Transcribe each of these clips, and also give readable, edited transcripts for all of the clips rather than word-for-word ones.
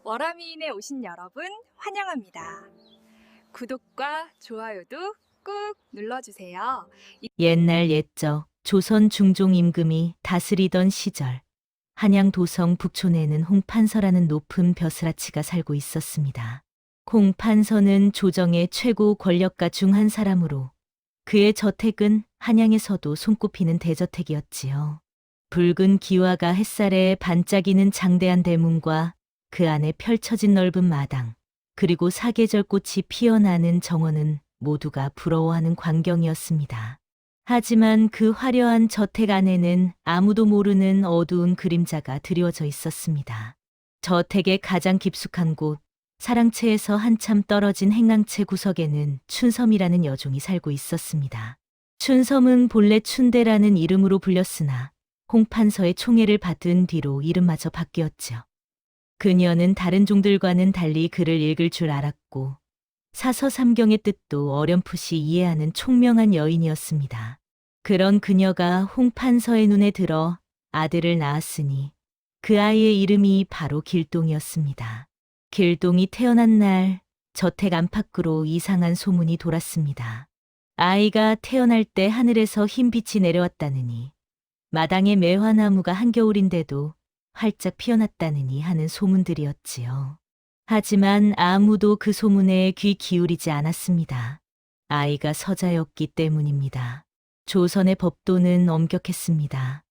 워라미인에 오신 여러분 환영합니다. 구독과 좋아요도 꾹 눌러주세요. 옛날 옛적 조선 중종 임금이 다스리던 시절 한양 도성 북촌에는 홍판서라는 높은 벼슬아치가 살고 있었습니다. 홍판서는 조정의 최고 권력가 중 한 사람으로 그의 저택은 한양에서도 손꼽히는 대저택이었지요. 붉은 기와가 햇살에 반짝이는 장대한 대문과 그 안에 펼쳐진 넓은 마당, 그리고 사계절 꽃이 피어나는 정원은 모두가 부러워하는 광경이었습니다. 하지만 그 화려한 저택 안에는 아무도 모르는 어두운 그림자가 드리워져 있었습니다. 저택의 가장 깊숙한 곳, 사랑채에서 한참 떨어진 행랑채 구석에는 춘섬이라는 여종이 살고 있었습니다. 춘섬은 본래 춘대라는 이름으로 불렸으나 홍판서의 총애를 받은 뒤로 이름마저 바뀌었죠. 그녀는 다른 종들과는 달리 글을 읽을 줄 알았고 사서삼경의 뜻도 어렴풋이 이해하는 총명한 여인이었습니다. 그런 그녀가 홍판서의 눈에 들어 아들을 낳았으니 그 아이의 이름이 바로 길동이었습니다. 길동이 태어난 날 저택 안팎으로 이상한 소문이 돌았습니다. 아이가 태어날 때 하늘에서 흰 빛이 내려왔다느니 마당에 매화나무가 한겨울인데도 활짝 피어났다느니 하는 소문들이었지요. 하지만 아무도 그 소문에 귀 기울이지 않았습니다. 아이가 서자였기 때문입니다. 조선의 법도는 엄격했습니다.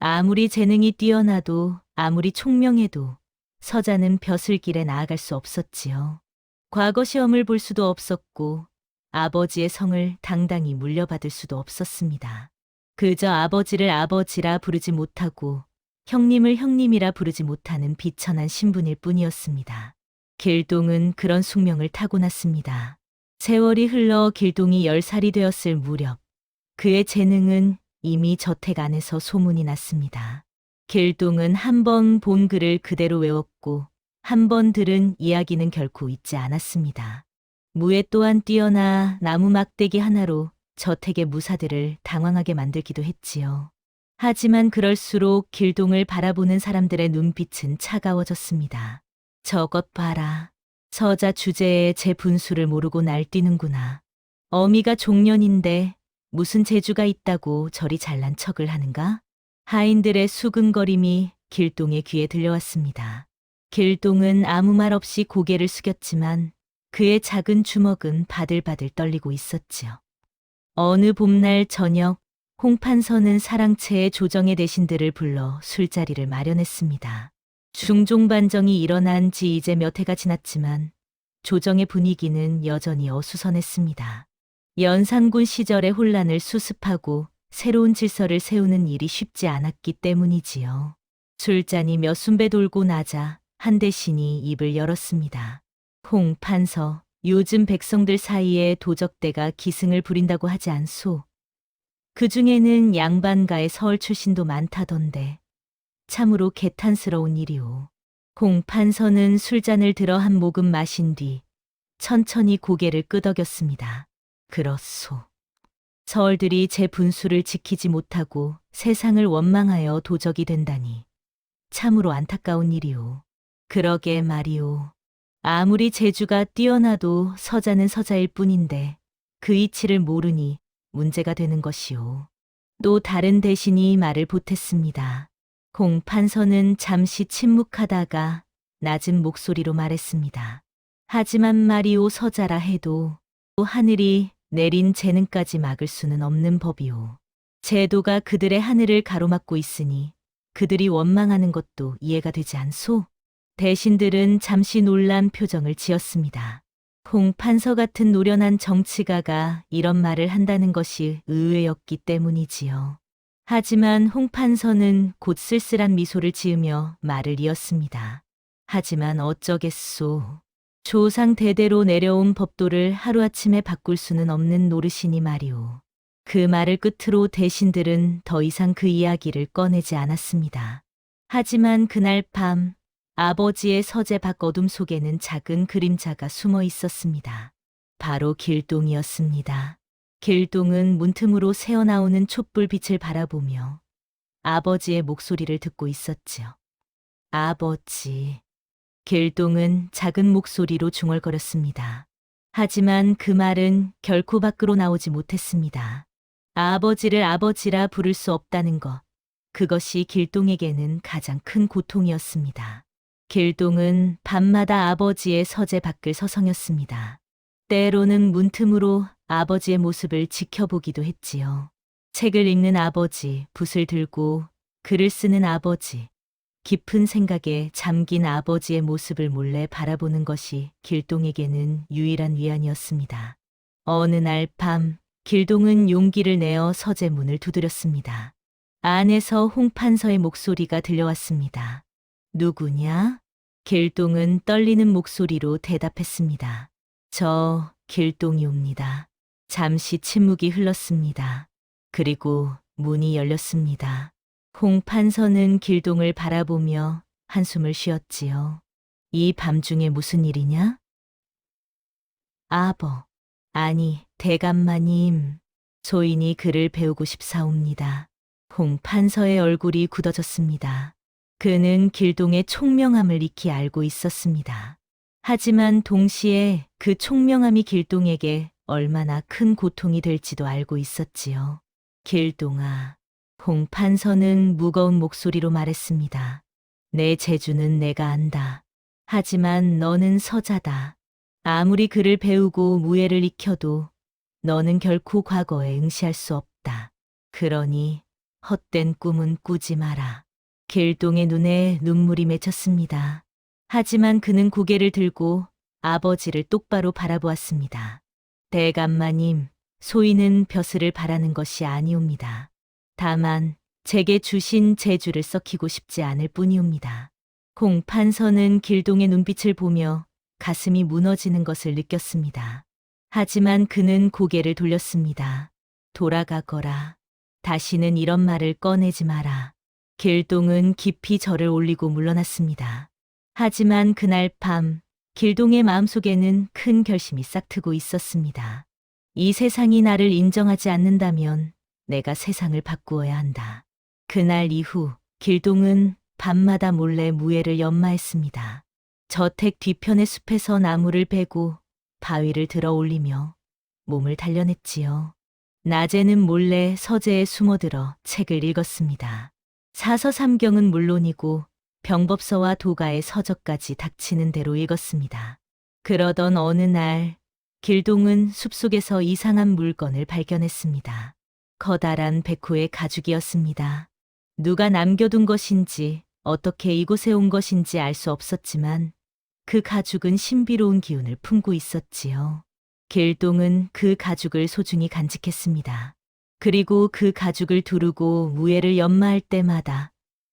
아무리 재능이 뛰어나도 아무리 총명해도 서자는 벼슬길에 나아갈 수 없었지요. 과거 시험을 볼 수도 없었고 아버지의 성을 당당히 물려받을 수도 없었습니다. 그저 아버지를 아버지라 부르지 못하고 형님을 형님이라 부르지 못하는 비천한 신분일 뿐이었습니다. 길동은 그런 숙명을 타고났습니다. 세월이 흘러 길동이 10살이 되었을 무렵 그의 재능은 이미 저택 안에서 소문이 났습니다. 길동은 한 번 본 글을 그대로 외웠고 한 번 들은 이야기는 결코 잊지 않았습니다. 무예 또한 뛰어나 나무 막대기 하나로 저택의 무사들을 당황하게 만들기도 했지요. 하지만 그럴수록 길동을 바라보는 사람들의 눈빛은 차가워졌습니다. 저것 봐라. 서자 주제에 제 분수를 모르고 날뛰는구나. 어미가 종년인데 무슨 재주가 있다고 저리 잘난 척을 하는가? 하인들의 수근거림이 길동의 귀에 들려왔습니다. 길동은 아무 말 없이 고개를 숙였지만 그의 작은 주먹은 바들바들 떨리고 있었지요. 어느 봄날 저녁 홍판서는 사랑채의 조정의 대신들을 불러 술자리를 마련했습니다. 중종반정이 일어난 지 이제 몇 해가 지났지만 조정의 분위기는 여전히 어수선했습니다. 연산군 시절의 혼란을 수습하고 새로운 질서를 세우는 일이 쉽지 않았기 때문이지요. 술잔이 몇 순배 돌고 나자 한 대신이 입을 열었습니다. 홍판서, 요즘 백성들 사이에 도적대가 기승을 부린다고 하지 않소. 그 중에는 양반가의 서울 출신도 많다던데 참으로 개탄스러운 일이오. 홍판서는 술잔을 들어 한 모금 마신 뒤 천천히 고개를 끄덕였습니다. 그렇소. 서얼들이 제 분수를 지키지 못하고 세상을 원망하여 도적이 된다니 참으로 안타까운 일이오. 그러게 말이오. 아무리 재주가 뛰어나도 서자는 서자일 뿐인데 그 이치를 모르니 문제가 되는 것이오. 또 다른 대신이 말을 보탰습니다. 홍판서는 잠시 침묵하다가 낮은 목소리로 말했습니다. 하지만 말이오 서자라 해도 하늘이 내린 재능까지 막을 수는 없는 법이오. 제도가 그들의 하늘을 가로막고 있으니 그들이 원망하는 것도 이해가 되지 않소? 대신들은 잠시 놀란 표정을 지었습니다. 홍판서 같은 노련한 정치가가 이런 말을 한다는 것이 의외였기 때문이지요. 하지만 홍판서는 곧 쓸쓸한 미소를 지으며 말을 이었습니다. 하지만 어쩌겠소. 조상 대대로 내려온 법도를 하루아침에 바꿀 수는 없는 노릇이니 말이오. 그 말을 끝으로 대신들은 더 이상 그 이야기를 꺼내지 않았습니다. 하지만 그날 밤 아버지의 서재 밖 어둠 속에는 작은 그림자가 숨어 있었습니다. 바로 길동이었습니다. 길동은 문틈으로 새어나오는 촛불빛을 바라보며 아버지의 목소리를 듣고 있었지요. 아버지, 길동은 작은 목소리로 중얼거렸습니다. 하지만 그 말은 결코 밖으로 나오지 못했습니다. 아버지를 아버지라 부를 수 없다는 것. 그것이 길동에게는 가장 큰 고통이었습니다. 길동은 밤마다 아버지의 서재 밖을 서성였습니다. 때로는 문틈으로 아버지의 모습을 지켜보기도 했지요. 책을 읽는 아버지, 붓을 들고 글을 쓰는 아버지, 깊은 생각에 잠긴 아버지의 모습을 몰래 바라보는 것이 길동에게는 유일한 위안이었습니다. 어느 날 밤, 길동은 용기를 내어 서재 문을 두드렸습니다. 안에서 홍판서의 목소리가 들려왔습니다. 누구냐? 길동은 떨리는 목소리로 대답했습니다. 저 길동이옵니다. 잠시 침묵이 흘렀습니다. 그리고 문이 열렸습니다. 홍판서는 길동을 바라보며 한숨을 쉬었지요. 이 밤중에 무슨 일이냐? 아니, 대감마님. 소인이 글을 배우고 싶사옵니다. 홍판서의 얼굴이 굳어졌습니다. 그는 길동의 총명함을 익히 알고 있었습니다. 하지만 동시에 그 총명함이 길동에게 얼마나 큰 고통이 될지도 알고 있었지요. 길동아, 홍판서는 무거운 목소리로 말했습니다. 내 재주는 내가 안다. 하지만 너는 서자다. 아무리 글을 배우고 무예를 익혀도 너는 결코 과거에 응시할 수 없다. 그러니 헛된 꿈은 꾸지 마라. 길동의 눈에 눈물이 맺혔습니다. 하지만 그는 고개를 들고 아버지를 똑바로 바라보았습니다. 대감마님, 소인은 벼슬을 바라는 것이 아니옵니다. 다만 제게 주신 재주를 썩히고 싶지 않을 뿐이옵니다. 홍판서는 길동의 눈빛을 보며 가슴이 무너지는 것을 느꼈습니다. 하지만 그는 고개를 돌렸습니다. 돌아가거라. 다시는 이런 말을 꺼내지 마라. 길동은 깊이 절을 올리고 물러났습니다. 하지만 그날 밤 길동의 마음속에는 큰 결심이 싹트고 있었습니다. 이 세상이 나를 인정하지 않는다면 내가 세상을 바꾸어야 한다. 그날 이후 길동은 밤마다 몰래 무예를 연마했습니다. 저택 뒤편의 숲에서 나무를 베고 바위를 들어 올리며 몸을 단련했지요. 낮에는 몰래 서재에 숨어들어 책을 읽었습니다. 사서삼경은 물론이고 병법서와 도가의 서적까지 닥치는 대로 읽었습니다. 그러던 어느 날 길동은 숲속에서 이상한 물건을 발견했습니다. 커다란 백호의 가죽이었습니다. 누가 남겨둔 것인지 어떻게 이곳에 온 것인지 알 수 없었지만 그 가죽은 신비로운 기운을 품고 있었지요. 길동은 그 가죽을 소중히 간직했습니다. 그리고 그 가죽을 두르고 무예를 연마할 때마다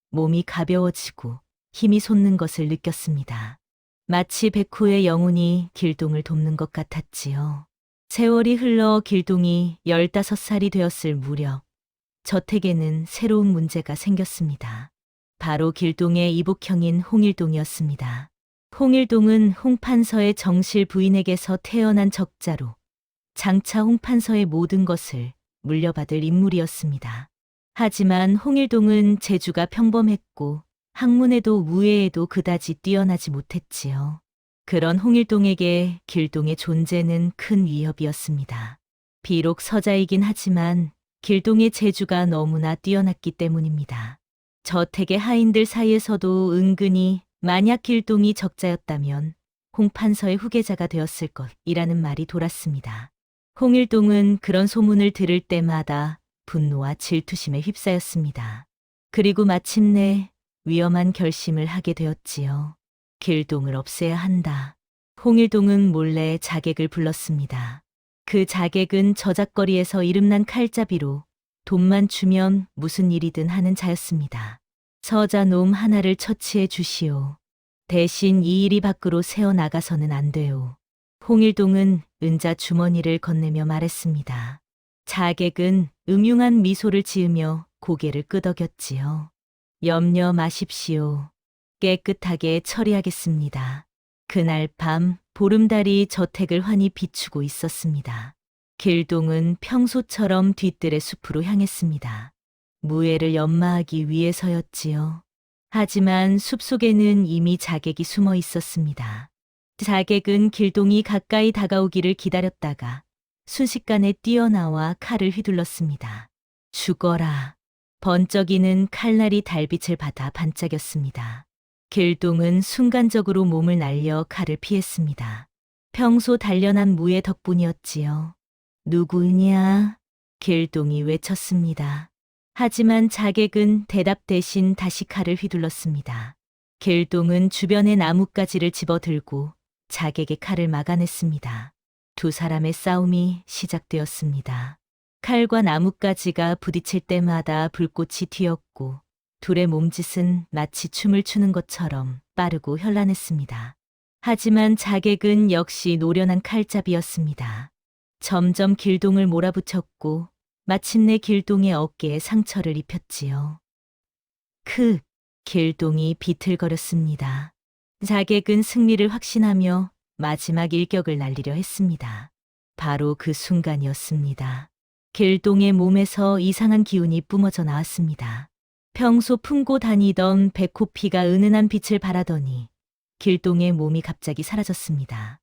몸이 가벼워지고 힘이 솟는 것을 느꼈습니다. 마치 백호의 영혼이 길동을 돕는 것 같았지요. 세월이 흘러 길동이 15살이 되었을 무렵 저택에는 새로운 문제가 생겼습니다. 바로 길동의 이복형인 홍일동이었습니다. 홍일동은 홍판서의 정실 부인에게서 태어난 적자로 장차 홍판서의 모든 것을 물려받을 인물이었습니다. 하지만 홍일동은 재주가 평범했고 학문에도 무예에도 그다지 뛰어나지 못했지요. 그런 홍일동에게 길동의 존재는 큰 위협이었습니다. 비록 서자이긴 하지만 길동의 재주가 너무나 뛰어났기 때문입니다. 저택의 하인들 사이에서도 은근히 만약 길동이 적자였다면 홍판서의 후계자가 되었을 것이라는 말이 돌았습니다. 홍일동은 그런 소문을 들을 때마다 분노와 질투심에 휩싸였습니다. 그리고 마침내 위험한 결심을 하게 되었지요. 길동을 없애야 한다. 홍일동은 몰래 자객을 불렀습니다. 그 자객은 저작거리에서 이름난 칼잡이로 돈만 주면 무슨 일이든 하는 자였습니다. 서자놈 하나를 처치해 주시오. 대신 이 일이 밖으로 새어나가서는 안 돼요. 홍일동은 은자 주머니를 건네며 말했습니다. 자객은 음흉한 미소를 지으며 고개를 끄덕였지요. 염려 마십시오. 깨끗하게 처리하겠습니다. 그날 밤 보름달이 저택을 환히 비추고 있었습니다. 길동은 평소처럼 뒤뜰의 숲으로 향했습니다. 무예를 연마하기 위해서였지요. 하지만 숲속에는 이미 자객이 숨어 있었습니다. 자객은 길동이 가까이 다가오기를 기다렸다가 순식간에 뛰어나와 칼을 휘둘렀습니다. 죽어라. 번쩍이는 칼날이 달빛을 받아 반짝였습니다. 길동은 순간적으로 몸을 날려 칼을 피했습니다. 평소 단련한 무예 덕분이었지요. 누구냐? 길동이 외쳤습니다. 하지만 자객은 대답 대신 다시 칼을 휘둘렀습니다. 길동은 주변의 나뭇가지를 집어들고 자객의 칼을 막아냈습니다. 두 사람의 싸움이 시작되었습니다. 칼과 나뭇가지가 부딪힐 때마다 불꽃이 튀었고 둘의 몸짓은 마치 춤을 추는 것처럼 빠르고 현란했습니다. 하지만 자객은 역시 노련한 칼잡이였습니다. 점점 길동을 몰아붙였고 마침내 길동의 어깨에 상처를 입혔지요. 길동이 비틀거렸습니다. 자객은 승리를 확신하며 마지막 일격을 날리려 했습니다. 바로 그 순간이었습니다. 길동의 몸에서 이상한 기운이 뿜어져 나왔습니다. 평소 품고 다니던 백호피가 은은한 빛을 발하더니 길동의 몸이 갑자기 사라졌습니다.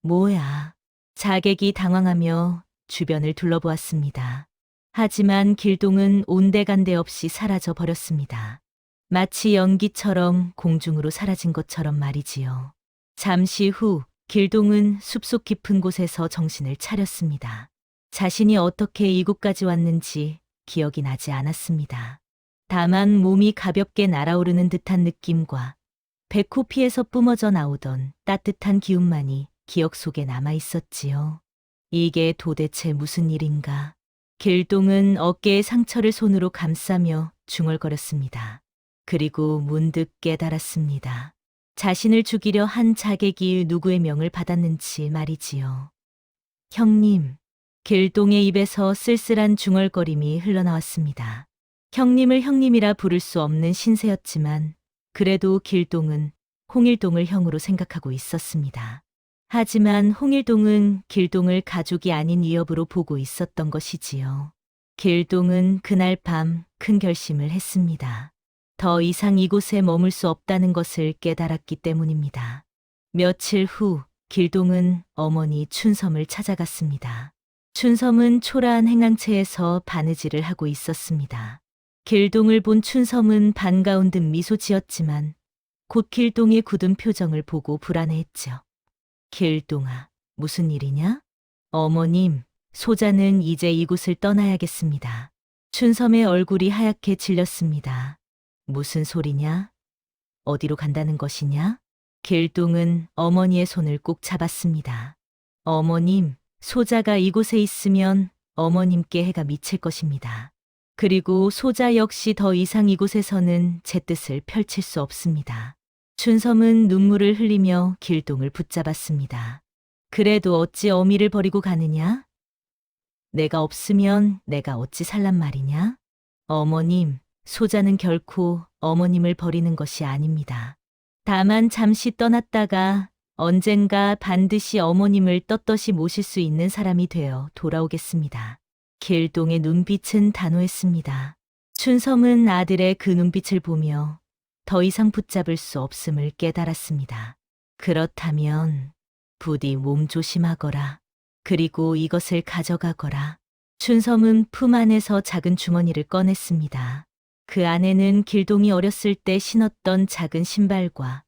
뭐야? 자객이 당황하며 주변을 둘러보았습니다. 하지만 길동은 온데간데 없이 사라져 버렸습니다. 마치 연기처럼 공중으로 사라진 것처럼 말이지요. 잠시 후 길동은 숲속 깊은 곳에서 정신을 차렸습니다. 자신이 어떻게 이곳까지 왔는지 기억이 나지 않았습니다. 다만 몸이 가볍게 날아오르는 듯한 느낌과 배코피에서 뿜어져 나오던 따뜻한 기운만이 기억 속에 남아 있었지요. 이게 도대체 무슨 일인가? 길동은 어깨에 상처를 손으로 감싸며 중얼거렸습니다. 그리고 문득 깨달았습니다. 자신을 죽이려 한 자객이 누구의 명을 받았는지 말이지요. 형님, 길동의 입에서 쓸쓸한 중얼거림이 흘러나왔습니다. 형님을 형님이라 부를 수 없는 신세였지만 그래도 길동은 홍일동을 형으로 생각하고 있었습니다. 하지만 홍일동은 길동을 가족이 아닌 위협으로 보고 있었던 것이지요. 길동은 그날 밤 큰 결심을 했습니다. 더 이상 이곳에 머물 수 없다는 것을 깨달았기 때문입니다. 며칠 후 길동은 어머니 춘섬을 찾아갔습니다. 춘섬은 초라한 행랑채에서 바느질을 하고 있었습니다. 길동을 본 춘섬은 반가운 듯 미소 지었지만 곧 길동의 굳은 표정을 보고 불안해했죠. 길동아, 무슨 일이냐? 어머님, 소자는 이제 이곳을 떠나야겠습니다. 춘섬의 얼굴이 하얗게 질렸습니다. 무슨 소리냐? 어디로 간다는 것이냐? 길동은 어머니의 손을 꼭 잡았습니다. 어머님, 소자가 이곳에 있으면 어머님께 해가 미칠 것입니다. 그리고 소자 역시 더 이상 이곳에서는 제 뜻을 펼칠 수 없습니다. 춘섬은 눈물을 흘리며 길동을 붙잡았습니다. 그래도 어찌 어미를 버리고 가느냐? 내가 없으면 내가 어찌 살란 말이냐? 어머님, 소자는 결코 어머님을 버리는 것이 아닙니다. 다만 잠시 떠났다가 언젠가 반드시 어머님을 떳떳이 모실 수 있는 사람이 되어 돌아오겠습니다. 길동의 눈빛은 단호했습니다. 춘섬은 아들의 그 눈빛을 보며 더 이상 붙잡을 수 없음을 깨달았습니다. 그렇다면 부디 몸 조심하거라. 그리고 이것을 가져가거라. 춘섬은 품 안에서 작은 주머니를 꺼냈습니다. 그 안에는 길동이 어렸을 때 신었던 작은 신발과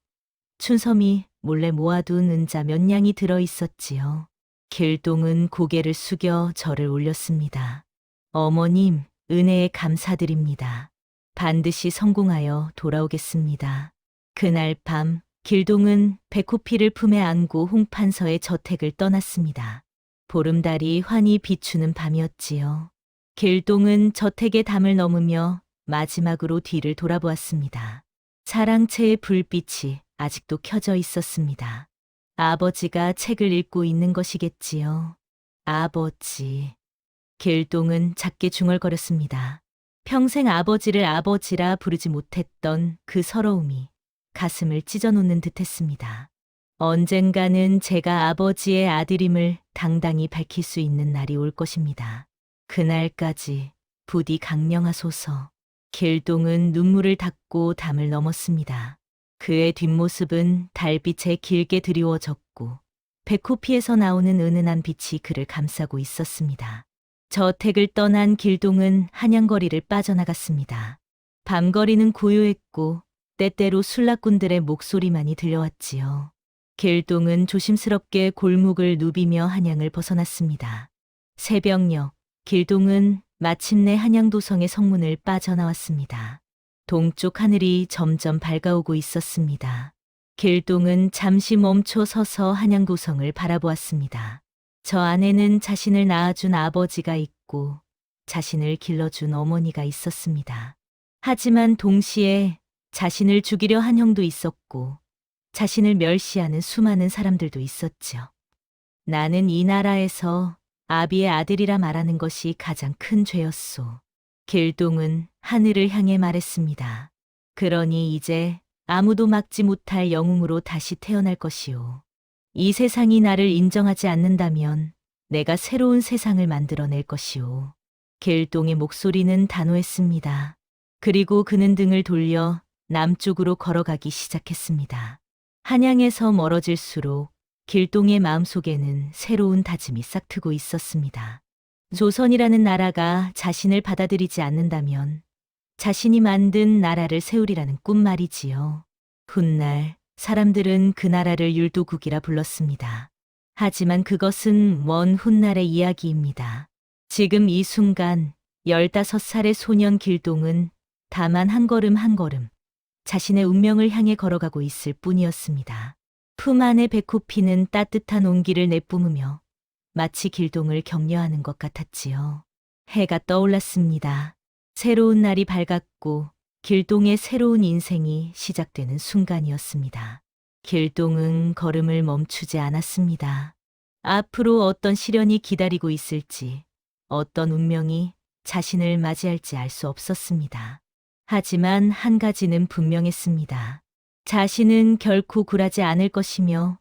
춘섬이 몰래 모아둔 은자 몇 양이 들어 있었지요. 길동은 고개를 숙여 절을 올렸습니다. 어머님, 은혜에 감사드립니다. 반드시 성공하여 돌아오겠습니다. 그날 밤 길동은 백호피를 품에 안고 홍판서의 저택을 떠났습니다. 보름달이 환히 비추는 밤이었지요. 길동은 저택의 담을 넘으며 마지막으로 뒤를 돌아보았습니다. 사랑채의 불빛이 아직도 켜져 있었습니다. 아버지가 책을 읽고 있는 것이겠지요. 아버지. 길동은 작게 중얼거렸습니다. 평생 아버지를 아버지라 부르지 못했던 그 서러움이 가슴을 찢어놓는 듯했습니다. 언젠가는 제가 아버지의 아들임을 당당히 밝힐 수 있는 날이 올 것입니다. 그날까지 부디 강령하소서. 길동은 눈물을 닦고 담을 넘었습니다. 그의 뒷모습은 달빛에 길게 드리워졌고 배코피에서 나오는 은은한 빛이 그를 감싸고 있었습니다. 저택을 떠난 길동은 한양거리를 빠져나갔습니다. 밤거리는 고요했고 때때로 술락꾼들의 목소리만이 들려왔지요. 길동은 조심스럽게 골목을 누비며 한양을 벗어났습니다. 새벽녘, 길동은 마침내 한양도성의 성문을 빠져나왔습니다. 동쪽 하늘이 점점 밝아오고 있었습니다. 길동은 잠시 멈춰 서서 한양도성을 바라보았습니다. 저 안에는 자신을 낳아준 아버지가 있고 자신을 길러준 어머니가 있었습니다. 하지만 동시에 자신을 죽이려 한 형도 있었고 자신을 멸시하는 수많은 사람들도 있었죠. 나는 이 나라에서 아비의 아들이라 말하는 것이 가장 큰 죄였소. 길동은 하늘을 향해 말했습니다. 그러니 이제 아무도 막지 못할 영웅으로 다시 태어날 것이오. 이 세상이 나를 인정하지 않는다면 내가 새로운 세상을 만들어낼 것이오. 길동의 목소리는 단호했습니다. 그리고 그는 등을 돌려 남쪽으로 걸어가기 시작했습니다. 한양에서 멀어질수록 길동의 마음속에는 새로운 다짐이 싹트고 있었습니다. 조선이라는 나라가 자신을 받아들이지 않는다면 자신이 만든 나라를 세우리라는 꿈 말이지요. 훗날 사람들은 그 나라를 율도국이라 불렀습니다. 하지만 그것은 먼 훗날의 이야기입니다. 지금 이 순간 15살의 소년 길동은 다만 한 걸음 한 걸음 자신의 운명을 향해 걸어가고 있을 뿐이었습니다. 품 안의 배꼽피는 따뜻한 온기를 내뿜으며 마치 길동을 격려하는 것 같았지요. 해가 떠올랐습니다. 새로운 날이 밝았고 길동의 새로운 인생이 시작되는 순간이었습니다. 길동은 걸음을 멈추지 않았습니다. 앞으로 어떤 시련이 기다리고 있을지, 어떤 운명이 자신을 맞이할지 알 수 없었습니다. 하지만 한 가지는 분명했습니다. 자신은 결코 굴하지 않을 것이며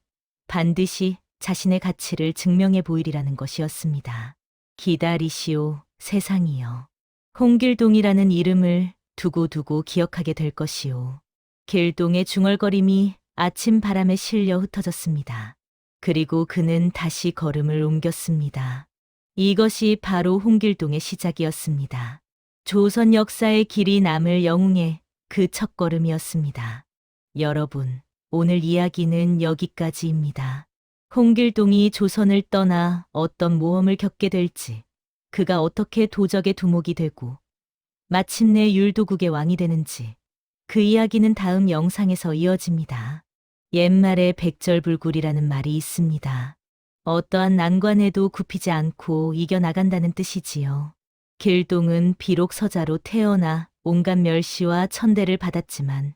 반드시 자신의 가치를 증명해 보이리라는 것이었습니다. 기다리시오, 세상이여. 홍길동이라는 이름을 두고두고 기억하게 될 것이오. 길동의 중얼거림이 아침 바람에 실려 흩어졌습니다. 그리고 그는 다시 걸음을 옮겼습니다. 이것이 바로 홍길동의 시작이었습니다. 조선 역사의 길이 남을 영웅의 그 첫걸음이었습니다. 여러분, 오늘 이야기는 여기까지입니다. 홍길동이 조선을 떠나 어떤 모험을 겪게 될지, 그가 어떻게 도적의 두목이 되고 마침내 율도국의 왕이 되는지 그 이야기는 다음 영상에서 이어집니다. 옛말에 백절불굴이라는 말이 있습니다. 어떠한 난관에도 굽히지 않고 이겨나간다는 뜻이지요. 길동은 비록 서자로 태어나 온갖 멸시와 천대를 받았지만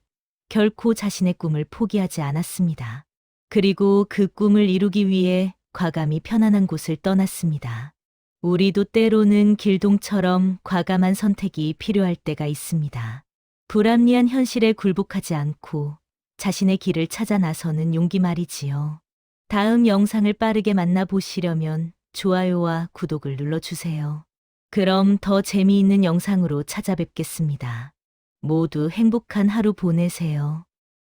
결코 자신의 꿈을 포기하지 않았습니다. 그리고 그 꿈을 이루기 위해 과감히 편안한 곳을 떠났습니다. 우리도 때로는 길동처럼 과감한 선택이 필요할 때가 있습니다. 불합리한 현실에 굴복하지 않고 자신의 길을 찾아 나서는 용기 말이지요. 다음 영상을 빠르게 만나보시려면 좋아요와 구독을 눌러주세요. 그럼 더 재미있는 영상으로 찾아뵙겠습니다. 모두 행복한 하루 보내세요.